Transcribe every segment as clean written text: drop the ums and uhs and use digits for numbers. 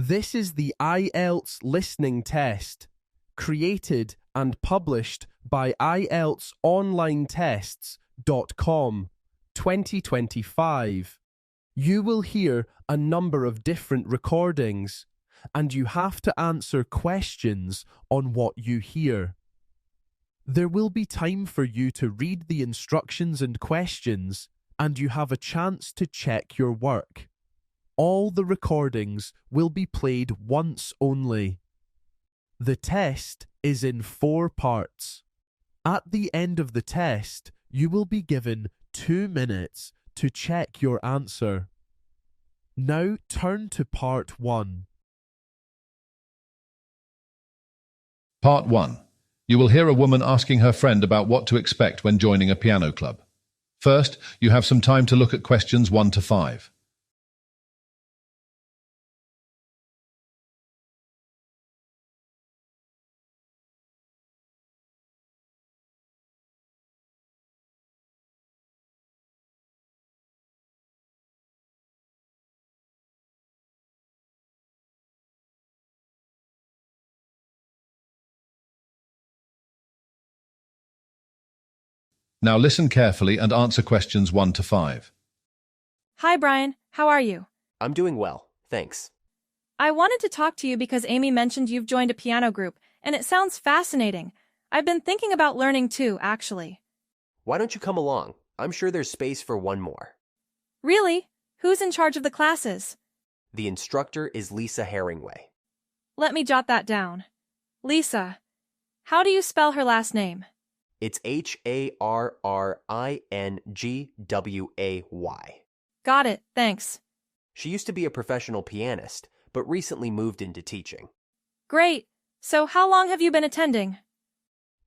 This is the IELTS listening test, created and published by IELTSonlinetests.com 2025. You will hear a number of different recordings, and you have to answer questions on what you hear. There will be time for you to read the instructions and questions, and you have a chance to check your work. All the recordings will be played once only. The test is in 4 parts. At the end of the test, you will be given 2 minutes to check your answer. Now turn to part 1. Part 1. You will hear a woman asking her friend about what to expect when joining a piano club. First, you have some time to look at questions 1 to 5. Now listen carefully and answer questions 1 to 5. Hi, Brian. How are you? I'm doing well, thanks. I wanted to talk to you because Amy mentioned you've joined a piano group, and it sounds fascinating. I've been thinking about learning too, actually. Why don't you come along? I'm sure there's space for one more. Really? Who's in charge of the classes? The instructor is Lisa Herringway. Let me jot that down. Lisa. How do you spell her last name? It's Harringway. Got it, thanks. She used to be a professional pianist, but recently moved into teaching. Great. So how long have you been attending?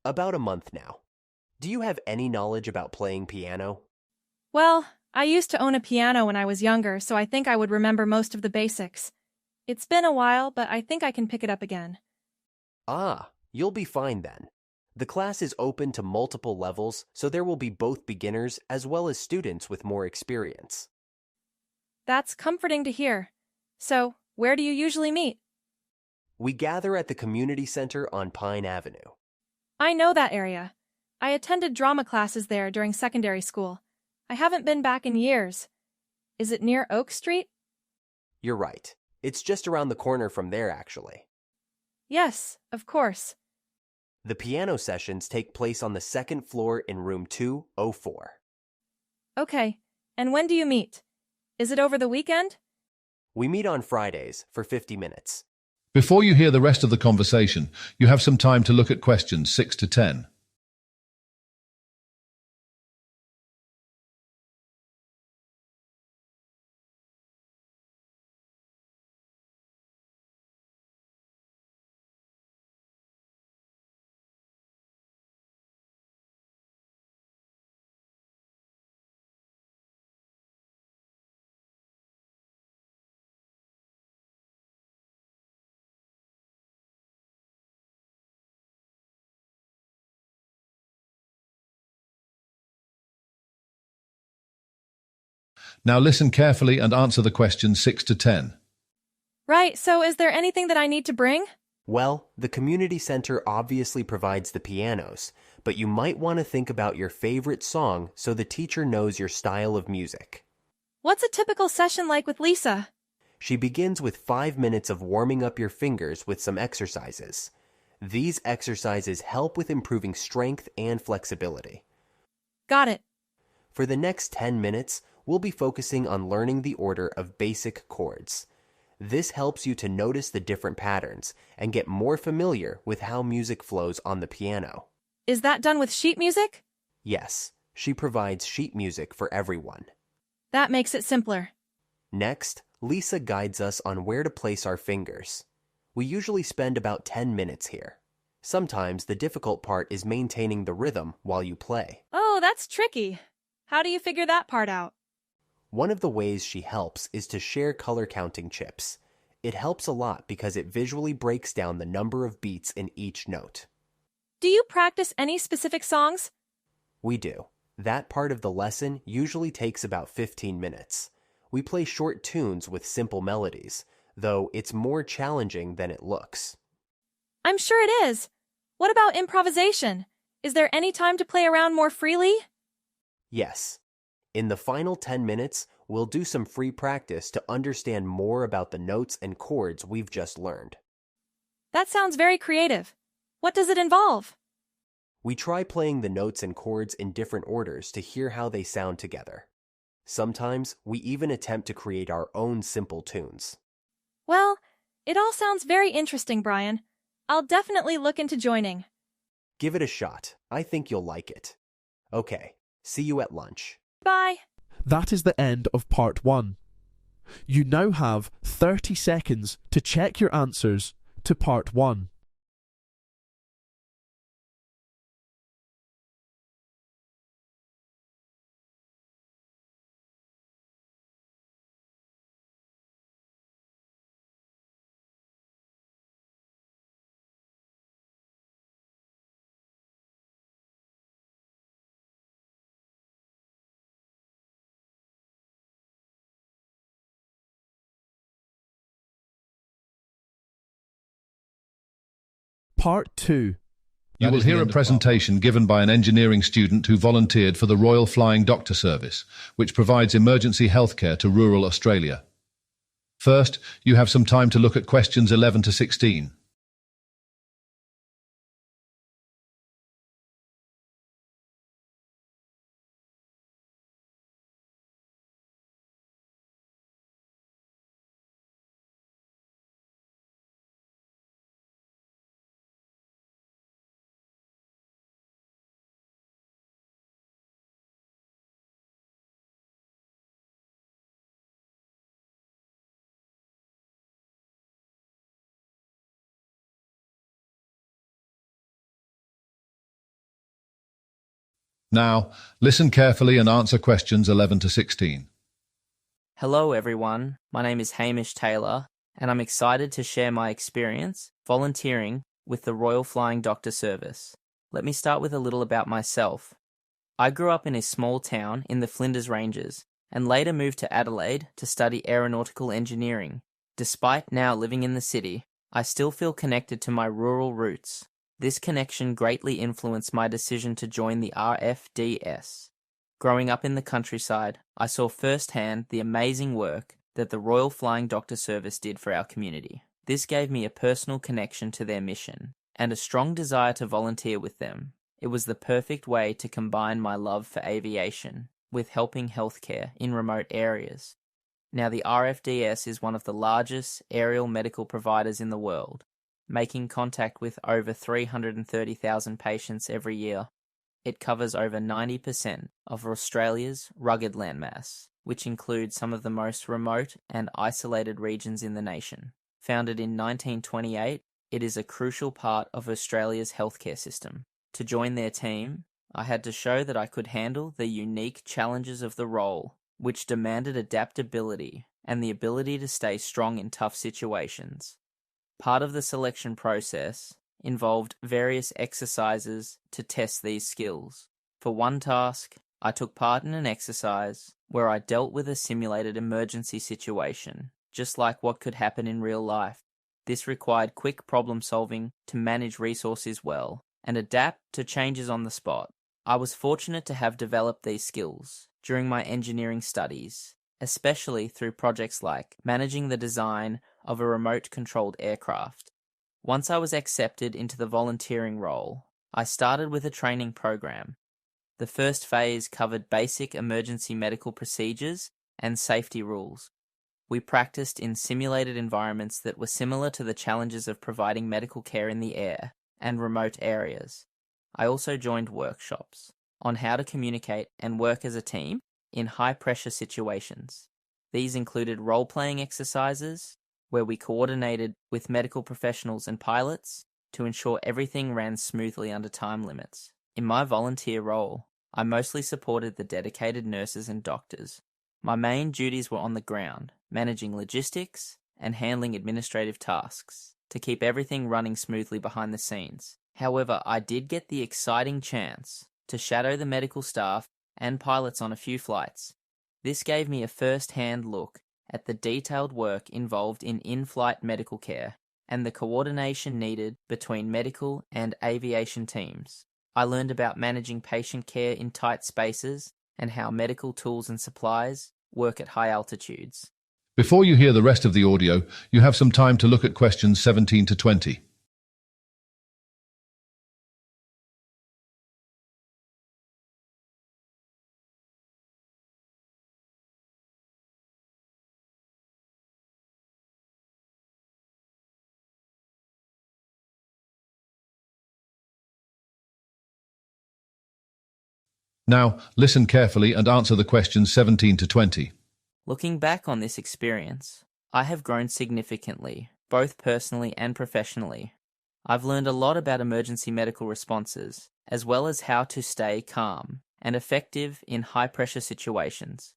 About a month now. Do you have any knowledge about playing piano? Well, I used to own a piano when I was younger, so I think I would remember most of the basics. It's been a while, but I think I can pick it up again. Ah, you'll be fine then. The class is open to multiple levels, so there will be both beginners as well as students with more experience. That's comforting to hear. So, where do you usually meet? We gather at the community center on Pine Avenue. I know that area. I attended drama classes there during secondary school. I haven't been back in years. Is it near Oak Street? You're right. It's just around the corner from there, actually. Yes, of course. The piano sessions take place on the 2nd floor in room 204. Okay, and when do you meet? Is it over the weekend? We meet on Fridays for 50 minutes. Before you hear the rest of the conversation, you have some time to look at questions 6 to 10. Now listen carefully and answer the questions 6 to 10. Right, so is there anything that I need to bring? Well, the community center obviously provides the pianos, but you might want to think about your favorite song so the teacher knows your style of music. What's a typical session like with Lisa? She begins with 5 minutes of warming up your fingers with some exercises. These exercises help with improving strength and flexibility. Got it. For the next 10 minutes, we'll be focusing on learning the order of basic chords. This helps you to notice the different patterns and get more familiar with how music flows on the piano. Is that done with sheet music? Yes, she provides sheet music for everyone. That makes it simpler. Next, Lisa guides us on where to place our fingers. We usually spend about 10 minutes here. Sometimes the difficult part is maintaining the rhythm while you play. Oh, that's tricky. How do you figure that part out? One of the ways she helps is to share color counting chips. It helps a lot because it visually breaks down the number of beats in each note. Do you practice any specific songs? We do. That part of the lesson usually takes about 15 minutes. We play short tunes with simple melodies. though it's more challenging than it looks. I'm sure it is. What about improvisation? Is there any time to play around more freely? Yes. In the final 10 minutes, we'll do some free practice to understand more about the notes and chords we've just learned. That sounds very creative. What does it involve? We try playing the notes and chords in different orders to hear how they sound together. Sometimes we even attempt to create our own simple tunes. Well, it all sounds very interesting, Brian. I'll definitely look into joining. Give it a shot. I think you'll like it. Okay, see you at lunch. Bye. That is the end of part 1. You now have 30 seconds to check your answers to part 1. Part 2. You will hear a presentation given by an engineering student who volunteered for the Royal Flying Doctor Service, which provides emergency healthcare to rural Australia. First, you have some time to look at questions 11 to 16. Now, listen carefully and answer questions 11 to 16. Hello everyone, my name is Hamish Taylor and I'm excited to share my experience volunteering with the Royal Flying Doctor Service. Let me start with a little about myself. I grew up in a small town in the Flinders Ranges and later moved to Adelaide to study aeronautical engineering. Despite now living in the city, I still feel connected to my rural roots. This connection greatly influenced my decision to join the RFDS. Growing up in the countryside, I saw firsthand the amazing work that the Royal Flying Doctor Service did for our community. This gave me a personal connection to their mission and a strong desire to volunteer with them. It was the perfect way to combine my love for aviation with helping healthcare in remote areas. Now, the RFDS is one of the largest aerial medical providers in the world, making contact with over 330,000 patients every year. It covers over 90% of Australia's rugged landmass, which includes some of the most remote and isolated regions in the nation. Founded in 1928, it is a crucial part of Australia's healthcare system. To join their team, I had to show that I could handle the unique challenges of the role, which demanded adaptability and the ability to stay strong in tough situations. Part of the selection process involved various exercises to test these skills. For one task, I took part in an exercise where I dealt with a simulated emergency situation, just like what could happen in real life. This required quick problem solving to manage resources well and adapt to changes on the spot. I was fortunate to have developed these skills during my engineering studies, especially through projects like managing the design of a remote-controlled aircraft. Once I was accepted into the volunteering role, I started with a training program. The first phase covered basic emergency medical procedures and safety rules. We practiced in simulated environments that were similar to the challenges of providing medical care in the air and remote areas. I also joined workshops on how to communicate and work as a team in high-pressure situations. These included role-playing exercises, where we coordinated with medical professionals and pilots to ensure everything ran smoothly under time limits. In my volunteer role, I mostly supported the dedicated nurses and doctors. My main duties were on the ground, managing logistics and handling administrative tasks to keep everything running smoothly behind the scenes. However, I did get the exciting chance to shadow the medical staff and pilots on a few flights. This gave me a first-hand look at the detailed work involved in in-flight medical care and the coordination needed between medical and aviation teams. I learned about managing patient care in tight spaces and how medical tools and supplies work at high altitudes. Before you hear the rest of the audio, you have some time to look at questions 17 to 20. Now, listen carefully and answer the questions 17 to 20. Looking back on this experience, I have grown significantly, both personally and professionally. I've learned a lot about emergency medical responses, as well as how to stay calm and effective in high-pressure situations.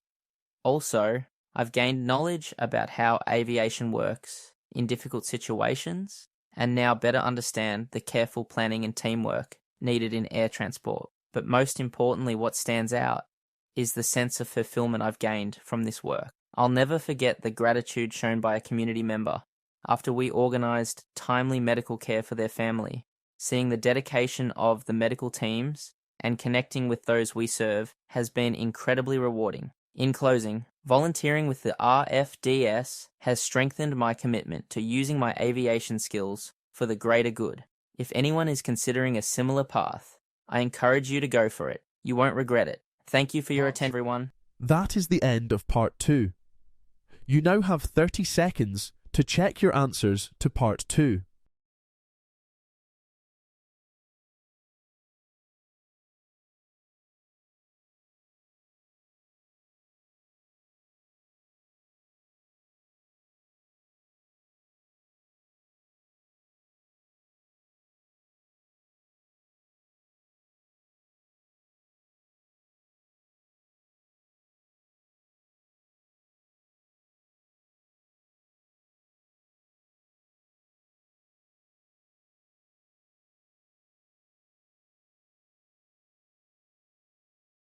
Also, I've gained knowledge about how aviation works in difficult situations, and now better understand the careful planning and teamwork needed in air transport. But most importantly, what stands out is the sense of fulfillment I've gained from this work. I'll never forget the gratitude shown by a community member after we organised timely medical care for their family. Seeing the dedication of the medical teams and connecting with those we serve has been incredibly rewarding. In closing, volunteering with the RFDS has strengthened my commitment to using my aviation skills for the greater good. If anyone is considering a similar path, I encourage you to go for it. You won't regret it. Thank you for your attention, everyone. That is the end of part 2. You now have 30 seconds to check your answers to part 2.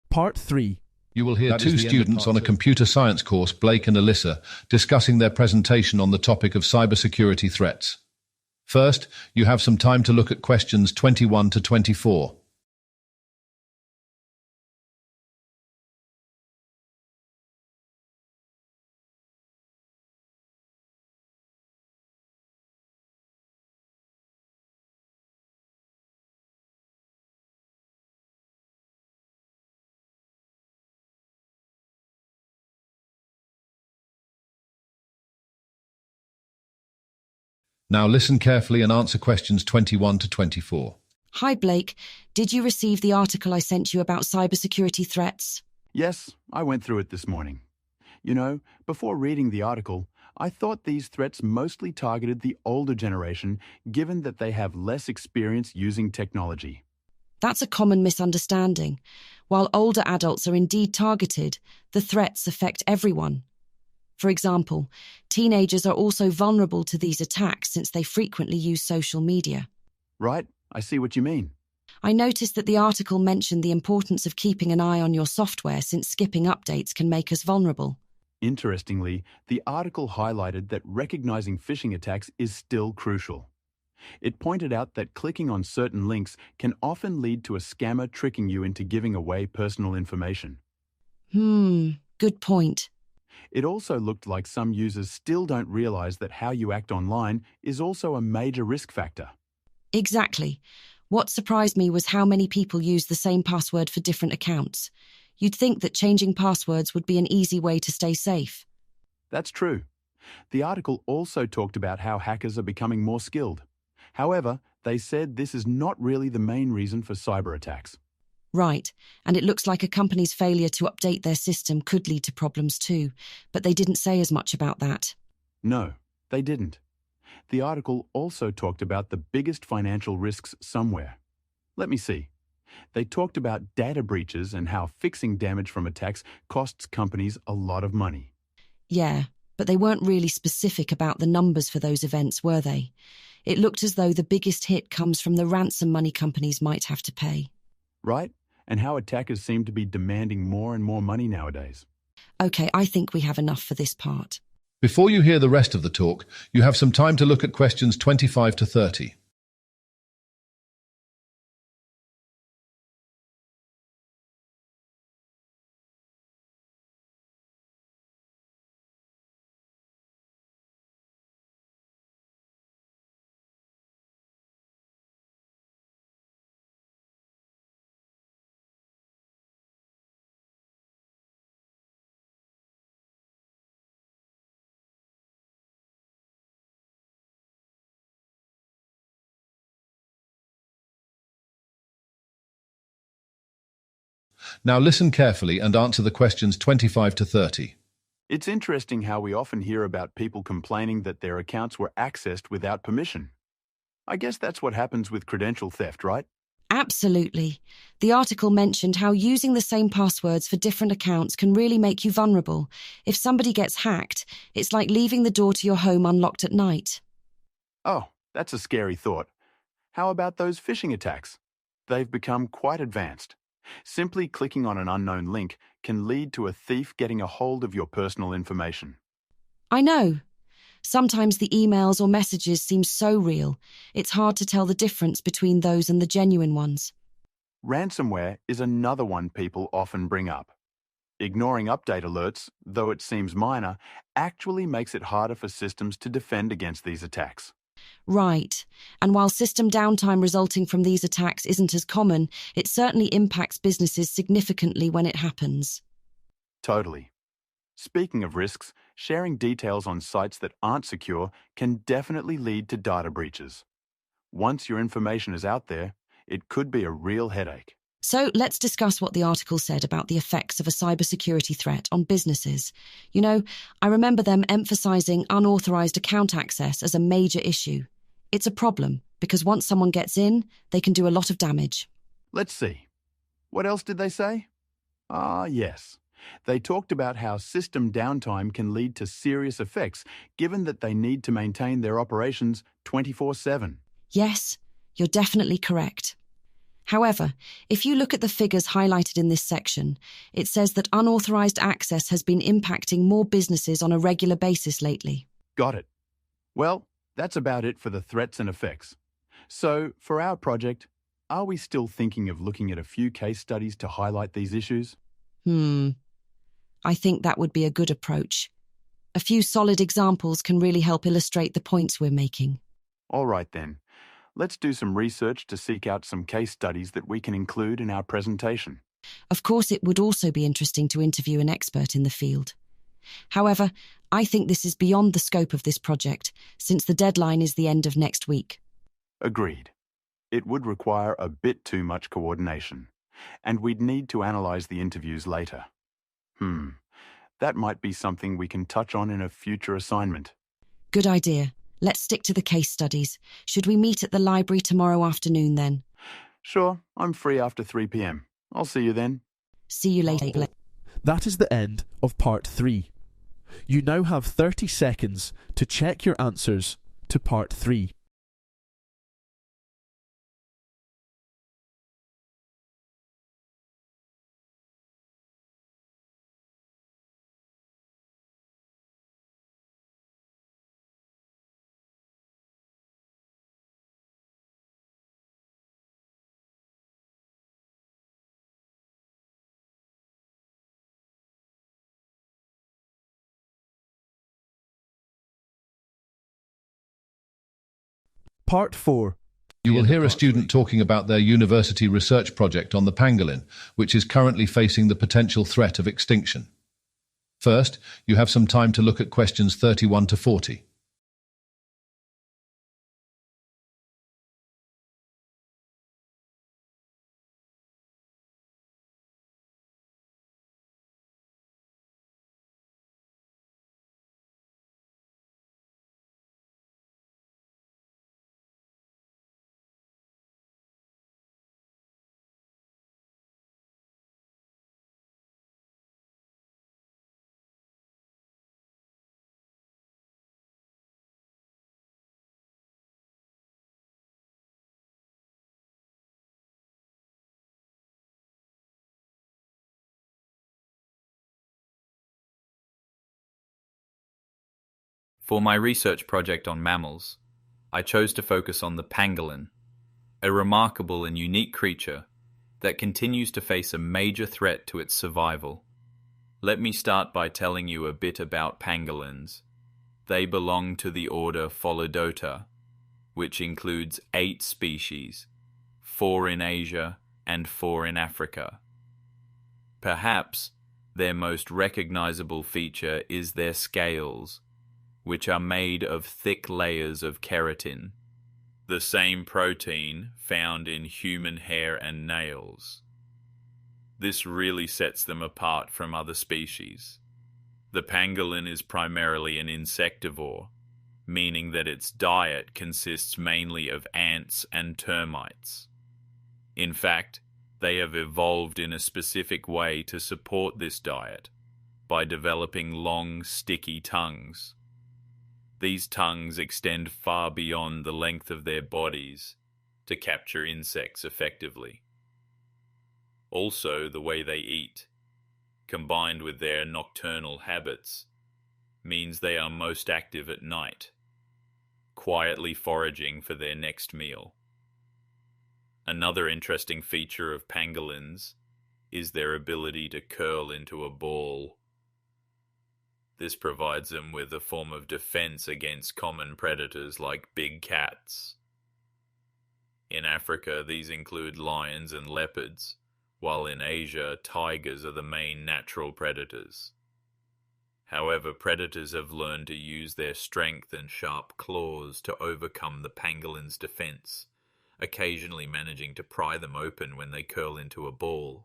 Part 3. You will hear two students on a computer science course, Blake and Alyssa, discussing their presentation on the topic of cybersecurity threats. First, you have some time to look at questions 21 to 24. Now listen carefully and answer questions 21 to 24. Hi, Blake. Did you receive the article I sent you about cybersecurity threats? Yes, I went through it this morning. You know, before reading the article, I thought these threats mostly targeted the older generation, given that they have less experience using technology. That's a common misunderstanding. While older adults are indeed targeted, the threats affect everyone. For example, teenagers are also vulnerable to these attacks since they frequently use social media. Right, I see what you mean. I noticed that the article mentioned the importance of keeping an eye on your software since skipping updates can make us vulnerable. Interestingly, the article highlighted that recognizing phishing attacks is still crucial. It pointed out that clicking on certain links can often lead to a scammer tricking you into giving away personal information. Good point. It also looked like some users still don't realize that how you act online is also a major risk factor. Exactly. What surprised me was how many people use the same password for different accounts. You'd think that changing passwords would be an easy way to stay safe. That's true. The article also talked about how hackers are becoming more skilled. However, they said this is not really the main reason for cyber attacks. Right, and it looks like a company's failure to update their system could lead to problems too, but they didn't say as much about that. No, they didn't. The article also talked about the biggest financial risks somewhere. Let me see. They talked about data breaches and how fixing damage from attacks costs companies a lot of money. Yeah, but they weren't really specific about the numbers for those events, were they? It looked as though the biggest hit comes from the ransom money companies might have to pay. Right? And how attackers seem to be demanding more and more money nowadays. Okay, I think we have enough for this part. Before you hear the rest of the talk, you have some time to look at questions 25 to 30. Now listen carefully and answer the questions 25 to 30. It's interesting how we often hear about people complaining that their accounts were accessed without permission. I guess that's what happens with credential theft, right? Absolutely. The article mentioned how using the same passwords for different accounts can really make you vulnerable. If somebody gets hacked, it's like leaving the door to your home unlocked at night. Oh, that's a scary thought. How about those phishing attacks? They've become quite advanced. Simply clicking on an unknown link can lead to a thief getting a hold of your personal information. I know. Sometimes the emails or messages seem so real, it's hard to tell the difference between those and the genuine ones. Ransomware is another one people often bring up. Ignoring update alerts, though it seems minor, actually makes it harder for systems to defend against these attacks. Right. And while system downtime resulting from these attacks isn't as common, it certainly impacts businesses significantly when it happens. Totally. Speaking of risks, sharing details on sites that aren't secure can definitely lead to data breaches. Once your information is out there, it could be a real headache. So let's discuss what the article said about the effects of a cybersecurity threat on businesses. You know, I remember them emphasizing unauthorized account access as a major issue. It's a problem because once someone gets in, they can do a lot of damage. Let's see. What else did they say? Yes. They talked about how system downtime can lead to serious effects given that they need to maintain their operations 24/7. Yes, you're definitely correct. However, if you look at the figures highlighted in this section, it says that unauthorized access has been impacting more businesses on a regular basis lately. Got it. Well, that's about it for the threats and effects. So, for our project, are we still thinking of looking at a few case studies to highlight these issues? I think that would be a good approach. A few solid examples can really help illustrate the points we're making. All right then. Let's do some research to seek out some case studies that we can include in our presentation. Of course, it would also be interesting to interview an expert in the field. However, I think this is beyond the scope of this project, since the deadline is the end of next week. Agreed. It would require a bit too much coordination, and we'd need to analyze the interviews later. That might be something we can touch on in a future assignment. Good idea. Let's stick to the case studies. Should we meet at the library tomorrow afternoon then? Sure, I'm free after 3 p.m. I'll see you then. See you later. That is the end of part 3. You now have 30 seconds to check your answers to part 3. Part 4. You will hear a student talking about their university research project on the pangolin, which is currently facing the potential threat of extinction. First, you have some time to look at questions 31 to 40. For my research project on mammals, I chose to focus on the pangolin, a remarkable and unique creature that continues to face a major threat to its survival. Let me start by telling you a bit about pangolins. They belong to the order Pholidota, which includes 8 species, 4 in Asia and 4 in Africa. Perhaps their most recognizable feature is their scales, which are made of thick layers of keratin, the same protein found in human hair and nails. This really sets them apart from other species. The pangolin is primarily an insectivore, meaning that its diet consists mainly of ants and termites. In fact, they have evolved in a specific way to support this diet by developing long, sticky tongues. These tongues extend far beyond the length of their bodies to capture insects effectively. Also, the way they eat, combined with their nocturnal habits, means they are most active at night, quietly foraging for their next meal. Another interesting feature of pangolins is their ability to curl into a ball. This provides them with a form of defense against common predators like big cats. In Africa, these include lions and leopards, while in Asia, tigers are the main natural predators. However, predators have learned to use their strength and sharp claws to overcome the pangolin's defense, occasionally managing to pry them open when they curl into a ball.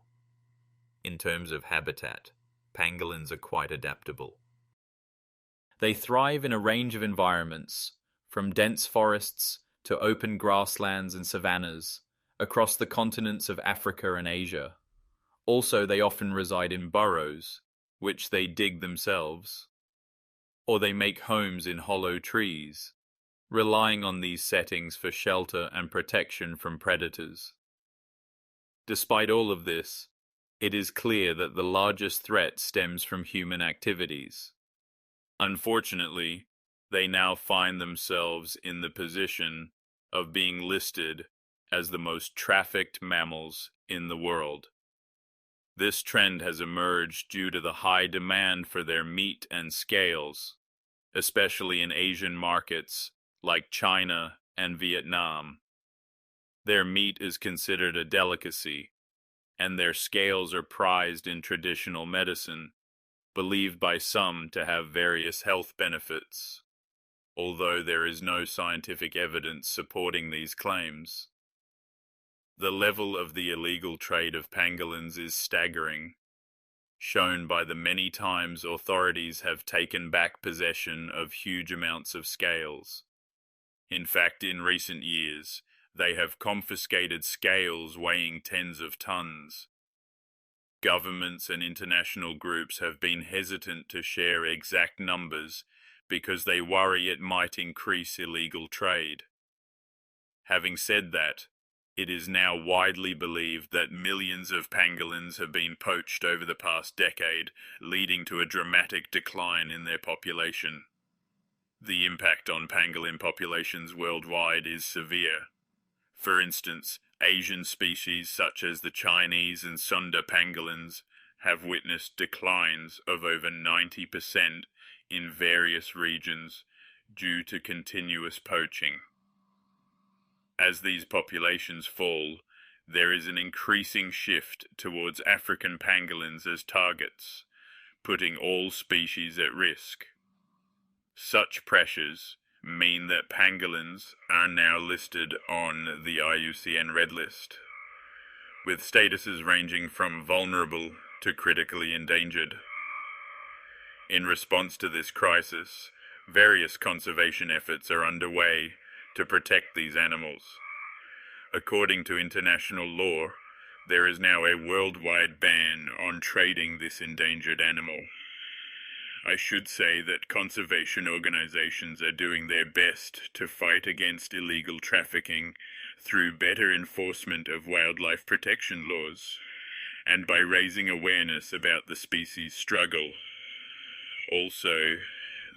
In terms of habitat, pangolins are quite adaptable. They thrive in a range of environments, from dense forests to open grasslands and savannas, across the continents of Africa and Asia. Also, they often reside in burrows, which they dig themselves, or they make homes in hollow trees, relying on these settings for shelter and protection from predators. Despite all of this, it is clear that the largest threat stems from human activities. Unfortunately, they now find themselves in the position of being listed as the most trafficked mammals in the world. This trend has emerged due to the high demand for their meat and scales, especially in Asian markets like China and Vietnam. Their meat is considered a delicacy, and their scales are prized in traditional medicine, believed by some to have various health benefits, although there is no scientific evidence supporting these claims. The level of the illegal trade of pangolins is staggering, shown by the many times authorities have taken back possession of huge amounts of scales. In fact, in recent years, they have confiscated scales weighing tens of tons. Governments and international groups have been hesitant to share exact numbers because they worry it might increase illegal trade. Having said that, it is now widely believed that millions of pangolins have been poached over the past decade, leading to a dramatic decline in their population. The impact on pangolin populations worldwide is severe. For instance, Asian species such as the Chinese and Sunda pangolins have witnessed declines of over 90% in various regions due to continuous poaching. As these populations fall, there is an increasing shift towards African pangolins as targets, putting all species at risk. Such pressures mean that pangolins are now listed on the IUCN Red List, with statuses ranging from vulnerable to critically endangered. In response to this crisis, various conservation efforts are underway to protect these animals. According to international law, there is now a worldwide ban on trading this endangered animal. I should say that conservation organizations are doing their best to fight against illegal trafficking through better enforcement of wildlife protection laws and by raising awareness about the species' struggle. Also,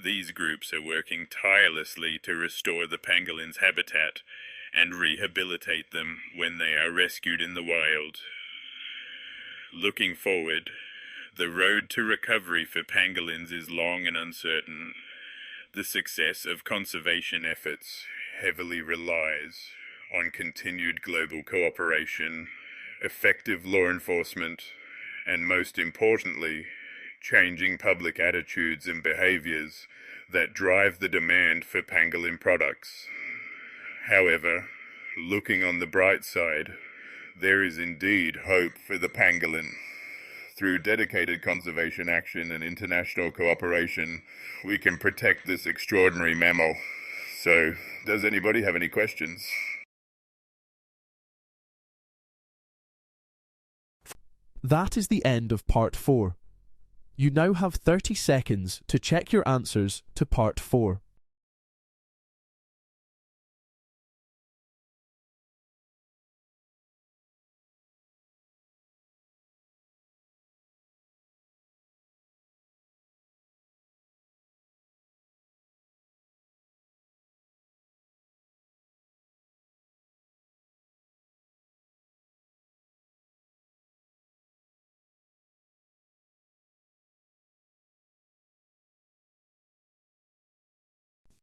These groups are working tirelessly to restore the pangolin's habitat and rehabilitate them when they are rescued in the wild. Looking forward, the road to recovery for pangolins is long and uncertain. The success of conservation efforts heavily relies on continued global cooperation, effective law enforcement, and most importantly, changing public attitudes and behaviors that drive the demand for pangolin products. However, looking on the bright side, there is indeed hope for the pangolin. Through dedicated conservation action and international cooperation, we can protect this extraordinary mammal. So, does anybody have any questions? That is the end of part 4. You now have 30 seconds to check your answers to part 4.